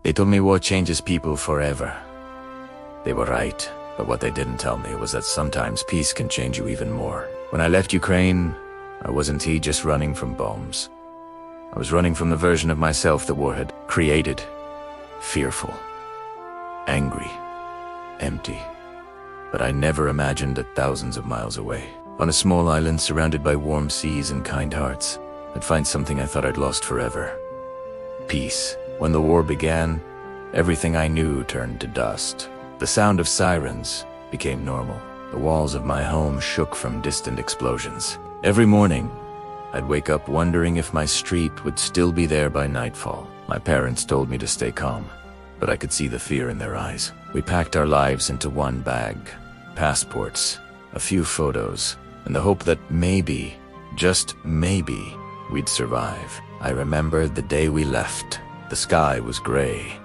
They told me war changes people forever. They were right, but what they didn't tell me was that sometimes peace can change you even more. When I left Ukraine, I wasn't just running from bombs. I was running from the version of myself the war had created. Fearful, angry, empty. But I never imagined that thousands of miles away, on a small island surrounded by warm seas and kind hearts, I'd find something I thought I'd lost forever. Peace. When the war began, everything I knew turned to dust. The sound of sirens became normal. The walls of my home shook from distant explosions. Every morning, I'd wake up wondering if my street would still be there by nightfall. My parents told me to stay calm, but I could see the fear in their eyes. We packed our lives into one bag, passports, a few photos, and the hope that maybe, just maybe, we'd survive. I remember the day we left. The sky was gray,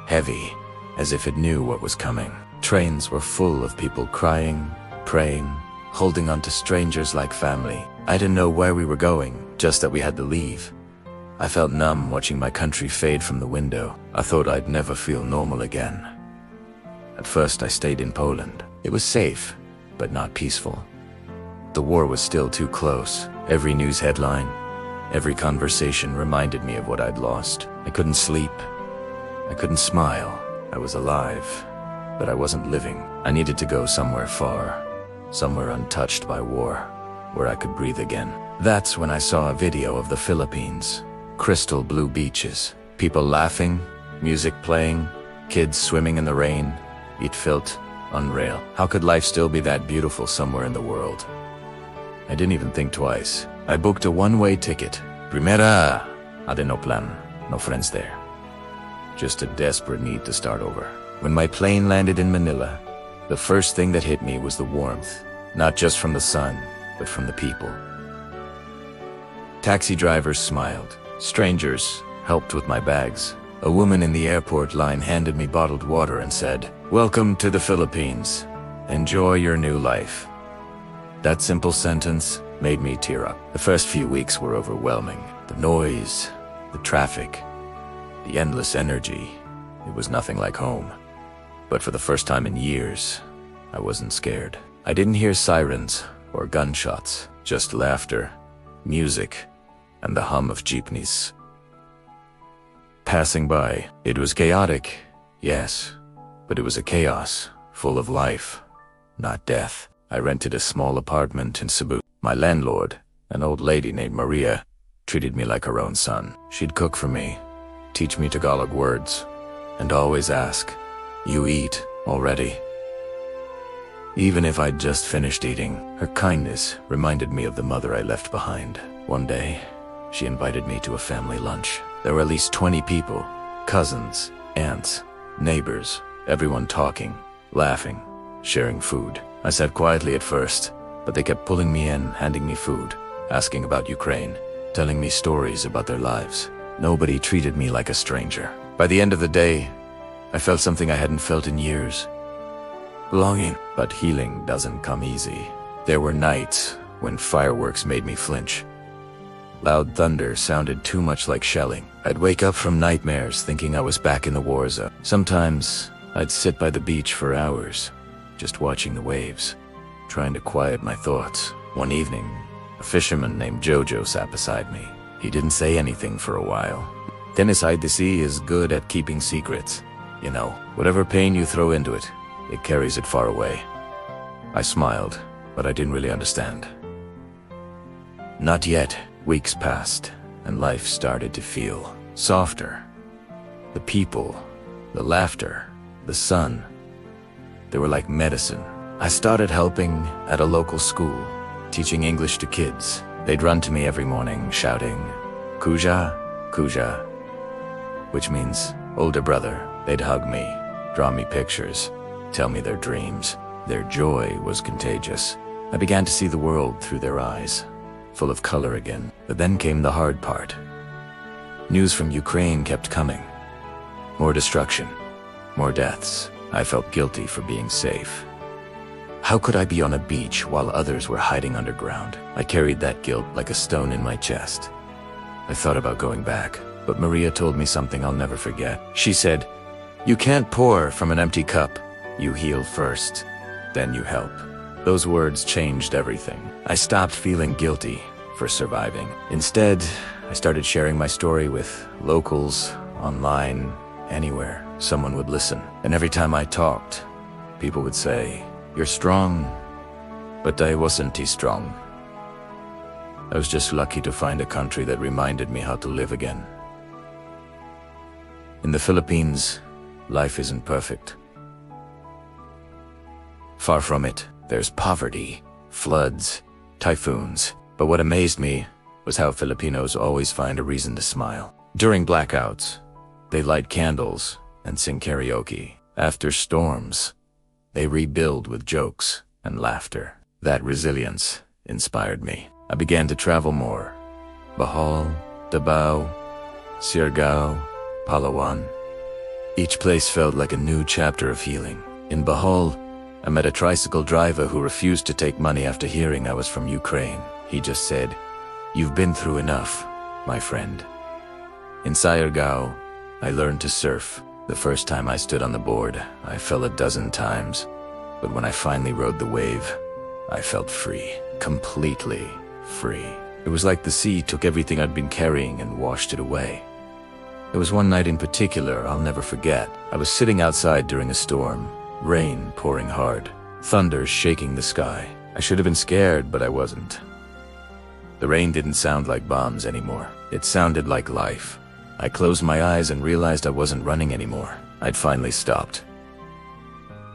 heavy, as if it knew what was coming. Trains were full of people crying, praying, holding on to strangers like family. I didn't know where we were going, just that we had to leave. I felt numb watching my country fade from the window. I thought I'd never feel normal again. At first I stayed in Poland. It was safe, but not peaceful. The war was still too close. Every news headline, every conversation reminded me of what I'd lost. I couldn't sleep. I couldn't smile. I was alive, but I wasn't living. I needed to go somewhere far, somewhere untouched by war, where I could breathe again. That's when I saw a video of the Philippines. Crystal blue beaches, people laughing, music playing, kids swimming in the rain. It felt unreal. How could life still be that beautiful somewhere in the world? I didn't even think twice. I booked a one-way ticket. Primera, had no plan, no friends there. Just a desperate need to start over. When my plane landed in Manila, the first thing that hit me was the warmth, not just from the sun, but from the people. Taxi drivers smiled. Strangers helped with my bags. A woman in the airport line handed me bottled water and said, "Welcome to the Philippines. Enjoy your new life." That simple sentence made me tear up. The first few weeks were overwhelming. The noise, the traffic, the endless energy. It was nothing like home. But for the first time in years, I wasn't scared. I didn't hear sirens or gunshots, just laughter, music, and the hum of jeepneys passing by. It was chaotic, yes, but it was a chaos full of life, not death. I rented a small apartment in Cebu. My landlord, an old lady named Maria, treated me like her own son. She'd cook for me, teach me Tagalog words, and always ask, "You eat already?" Even if I'd just finished eating, her kindness reminded me of the mother I left behind. One day, she invited me to a family lunch. There were at least 20 people, cousins, aunts, neighbors, everyone talking, laughing, sharing food. I sat quietly at first, but they kept pulling me in, handing me food, asking about Ukraine, telling me stories about their lives. Nobody treated me like a stranger. By the end of the day, I felt something I hadn't felt in years. Belonging. But healing doesn't come easy. There were nights when fireworks made me flinch. Loud thunder sounded too much like shelling. I'd wake up from nightmares thinking I was back in the war zone. Sometimes I'd sit by the beach for hours, just watching the waves, trying to quiet my thoughts. One evening, a fisherman named Jojo sat beside me. He didn't say anything for a while. Then inside the sea is good at keeping secrets. You know, whatever pain you throw into it, it carries it far away. I smiled, but I didn't really understand. Not yet. Weeks passed, and life started to feel softer. The people, the laughter, the sun, they were like medicine. I started helping at a local school, teaching English to kids. They'd run to me every morning, shouting, "Kuja, Kuja," which means older brother. They'd hug me, draw me pictures, tell me their dreams. Their joy was contagious. I began to see the world through their eyes, full of color again. But then came the hard part. News from Ukraine kept coming. More destruction, more deaths. I felt guilty for being safe. How could I be on a beach while others were hiding underground? I carried that guilt like a stone in my chest. I thought about going back, But Maria told me something I'll never forget. She said, "You can't pour from an empty cup. You heal first, then you help." Those words changed everything. I stopped feeling guilty for surviving. Instead, I started sharing my story with locals, online, anywhere. Someone would listen. And every time I talked, people would say, "You're strong." But I wasn't strong. I was just lucky to find a country that reminded me how to live again. In the Philippines, life isn't perfect. Far from it. There's poverty, floods, typhoons. But what amazed me was how Filipinos always find a reason to smile. During blackouts, they light candles and sing karaoke. After storms, they rebuild with jokes and laughter. That resilience inspired me. I began to travel more. Bohol, Davao, Siargao, Palawan. Each place felt like a new chapter of healing. In Bohol, I met a tricycle driver who refused to take money after hearing I was from Ukraine. He just said, "You've been through enough, my friend." In Siargao, I learned to surf. The first time I stood on the board, I fell a dozen times. But when I finally rode the wave, I felt free. Completely free. It was like the sea took everything I'd been carrying and washed it away. There was one night in particular I'll never forget. I was sitting outside during a storm. Rain pouring hard, thunder shaking the sky. I should have been scared, but I wasn't. The rain didn't sound like bombs anymore. It sounded like life. I closed my eyes and realized I wasn't running anymore. I'd finally stopped.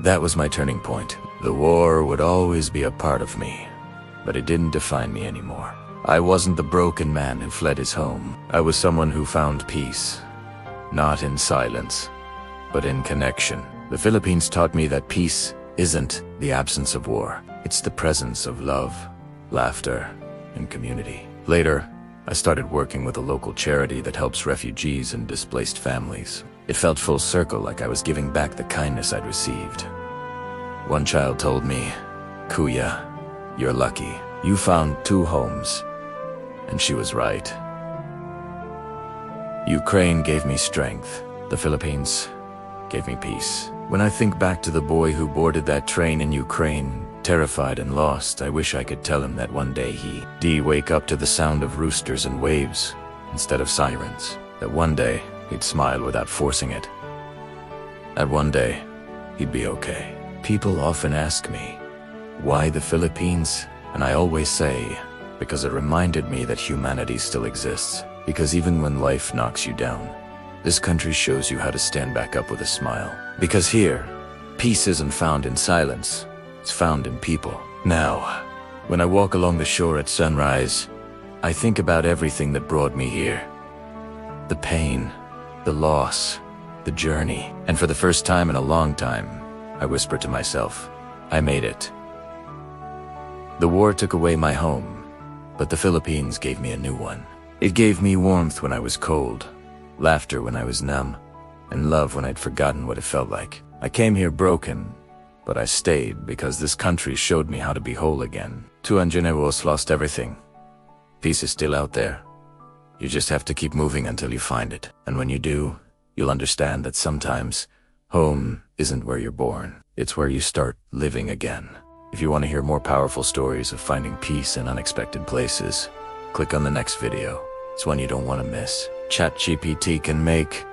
That was my turning point. The war would always be a part of me, but it didn't define me anymore. I wasn't the broken man who fled his home. I was someone who found peace, not in silence, but in connection. The Philippines taught me that peace isn't the absence of war. It's the presence of love, laughter, and community. Later, I started working with a local charity that helps refugees and displaced families. It felt full circle, like I was giving back the kindness I'd received. One child told me, "Kuya, you're lucky. You found 2 homes." And she was right. Ukraine gave me strength. The Philippines gave me peace. When I think back to the boy who boarded that train in Ukraine, terrified and lost, I wish I could tell him that one day he'd wake up to the sound of roosters and waves instead of sirens. That one day he'd smile without forcing it. That one day he'd be okay. People often ask me, why the Philippines? And I always say, because it reminded me that humanity still exists. Because even when life knocks you down, this country shows you how to stand back up with a smile. Because here, peace isn't found in silence, it's found in people. Now, when I walk along the shore at sunrise, I think about everything that brought me here. The pain, the loss, the journey. And for the first time in a long time, I whisper to myself, I made it. The war took away my home, but the Philippines gave me a new one. It gave me warmth when I was cold, laughter when I was numb, and love when I'd forgotten what it felt like. I came here broken, but I stayed because this country showed me how to be whole again. 200 lost everything. Peace is still out there. You just have to keep moving until you find it. And when you do, you'll understand that sometimes home isn't where you're born. It's where you start living again. If you want to hear more powerful stories of finding peace in unexpected places, click on the next video. It's one you don't want to miss. ChatGPT can make